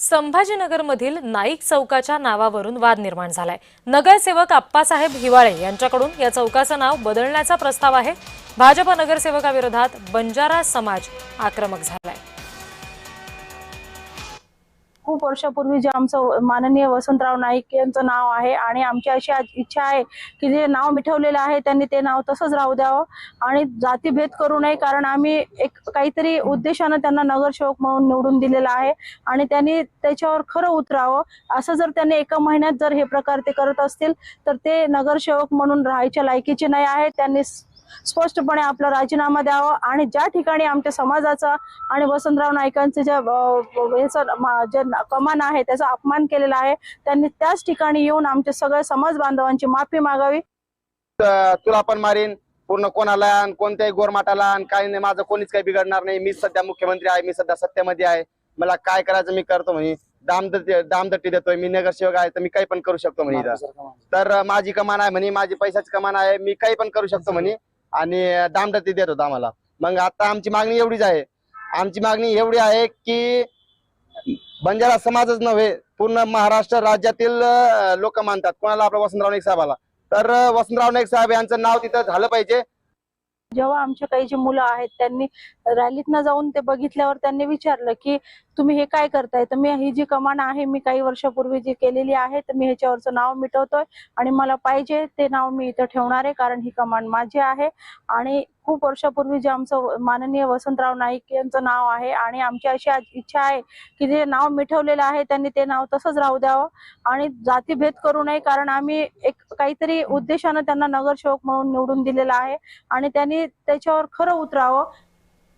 संभाजीनगरमधील नाईक चौकाच्या नावावरून वाद निर्माण झालाय। नगरसेवक आप्पासाहेब हिवाळे यांच्याकडून या चौकाचं नाव बदलण्याचा प्रस्ताव आहे। भाजप नगरसेवकाविरोधात बंजारा समाज आक्रमक झालाय। खूप वर्षापूर्वी जे आमचं माननीय वसंतराव नाईक यांचं नाव आहे आणि आमची अशी इच्छा आहे की जे नाव मिटवलेलं आहे त्यांनी ते नाव तसंच राहू द्यावं आणि जातीभेद करू नये, कारण आम्ही एक काहीतरी उद्देशानं त्यांना नगरसेवक म्हणून निवडून दिलेला आहे आणि त्यांनी त्याच्यावर खरं उतरावं। असं जर त्यांनी एका महिन्यात जर हे प्रकार ते करत असतील तर ते नगरसेवक म्हणून राहायच्या लायकीचे नाही आहे। त्यांनी स्पष्टपणे आपला राजीनामा द्यावा आणि ज्या ठिकाणी आमच्या समाजाचा आणि वसंतराव नाईकांचे जे कमान आहे त्याचा अपमान केलेला आहे, त्यांनी त्याच ठिकाणी येऊन आमच्या सगळ्या समाज बांधवांची माफी मागावी। तुला पण मारीन पूर्ण कोणाला आणि कोणत्याही गोरमाटाला आणि काही नाही, माझं कोणीच काही बिघडणार नाही। मी सध्या मुख्यमंत्री आहे, मी सध्या सत्तेमध्ये आहे, मला काय करायचं मी करतो म्हणे। दामदत्ती देतोय, मी नगरसेवक आहे तर मी काही पण करू शकतो म्हणे। तर माझी कमान आहे म्हणे, माझी पैशाची कमान आहे, मी काही पण करू शकतो म्हणे आणि दामदत्ती देत होता आम्हाला। मग आता आमची मागणी एवढीच आहे, आमची मागणी एवढी आहे की बंजारा समाजच नव्हे पूर्ण महाराष्ट्र राज्यातील लोक मानतात कोणाला, आपल्या वसंतराव नाईक साहेबाला। तर वसंतराव नाईक साहेब यांचं नाव तिथं झालं पाहिजे। जेव्हा आमच्या काही जी मुलं आहेत त्यांनी रॅलीतनं जाऊन ते बघितल्यावर त्यांनी विचारलं की तुम्ही हे काय करताय, तर मी ही जी कमान आहे मी काही वर्षापूर्वी जी केलेली आहे तर मी ह्याच्यावरचं नाव मिटवतोय आणि मला पाहिजे ते नाव मी इथं ठेवणार आहे, कारण ही कमान माझी आहे। आणि खूप वर्षापूर्वी जे आमचं माननीय वसंतराव नाईक यांचं नाव आहे आणि आमची अशी इच्छा आहे की जे नाव मिटवलेलं आहे त्यांनी ते नाव तसंच राहू द्यावं आणि जातीभेद करू नये, कारण आम्ही एक काहीतरी उद्देशानं त्यांना नगरसेवक म्हणून निवडून दिलेलं आहे आणि त्यांनी त्याच्यावर खरं उतरावं।